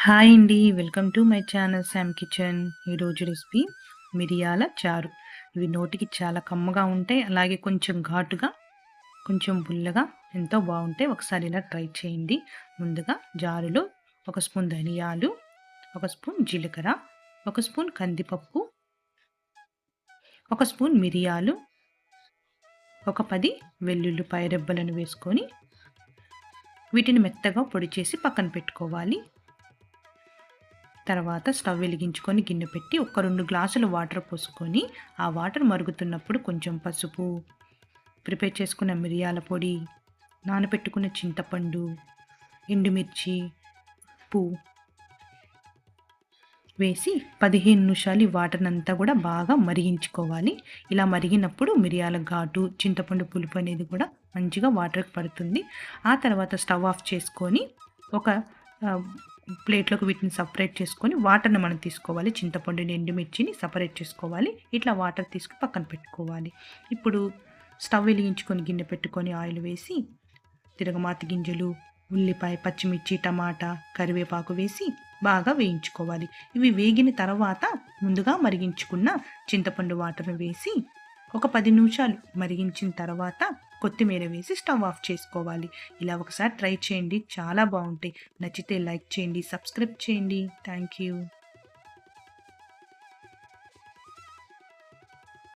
Hi అండి. Welcome to my channel Sam kitchen. ఈరోజు recipe మిరియాల చారు. ఇవి నోటికి చాలా కమ్మగా ఉంటాయి. అలాగే కొంచెం ఘాటుగా, కొంచెం పుల్లగా ఎంతో బాగుంటాయి. ఒకసారి ఇలా ట్రై చేయండి. ముందుగా జారులో 1 స్పూన్ ధనియాలు, 1 స్పూన్ జీలకర్ర, 1 స్పూన్ కందిపప్పు, 1 స్పూన్ మిరియాలు, ఒక 10 వెల్లుల్లిపాయ రెబ్బలను వేసుకొని వీటిని మెత్తగా పొడి చేసి పక్కన పెట్టుకోవాలి. తర్వాత స్టవ్ వెలిగించుకొని గిన్నె పెట్టి ఒక 2 గ్లాసుల వాటర్ పోసుకొని ఆ వాటర్ మరుగుతున్నప్పుడు కొంచెం పసుపు, ప్రిపేర్ చేసుకున్న మిరియాల పొడి, నానబెట్టుకున్న చింతపండు, ఎండుమిర్చి, ఉప్పు వేసి 15 నిమిషాలు ఈ వాటర్నంతా కూడా బాగా మరిగించుకోవాలి. ఇలా మరిగినప్పుడు మిరియాల ఘాటు, చింతపండు పులుపు అనేది కూడా మంచిగా వాటర్కి పడుతుంది. ఆ తర్వాత స్టవ్ ఆఫ్ చేసుకొని ఒక ప్లేట్లోకి వీటిని సపరేట్ చేసుకొని వాటర్ని మనం తీసుకోవాలి. చింతపండుని, ఎండుమిర్చిని సపరేట్ చేసుకోవాలి. ఇట్లా వాటర్ తీసుకుని పక్కన పెట్టుకోవాలి. ఇప్పుడు స్టవ్ వెలిగించుకొని గిన్నె పెట్టుకొని ఆయిల్ వేసి తిరగమాత గింజలు, ఉల్లిపాయ, పచ్చిమిర్చి, టమాటా, కరివేపాకు వేసి బాగా వేయించుకోవాలి. ఇవి వేగిన తర్వాత ముందుగా మరిగించుకున్న చింతపండు వాటర్ని వేసి ఒక 10 నిమిషాలు మరిగించిన తర్వాత కొత్తిమీర వేసి స్టవ్ ఆఫ్ చేసుకోవాలి. ఇలా ఒకసారి ట్రై చేయండి, చాలా బాగుంటాయి. నచ్చితే లైక్ చేయండి, సబ్స్క్రైబ్ చేయండి. Thank you.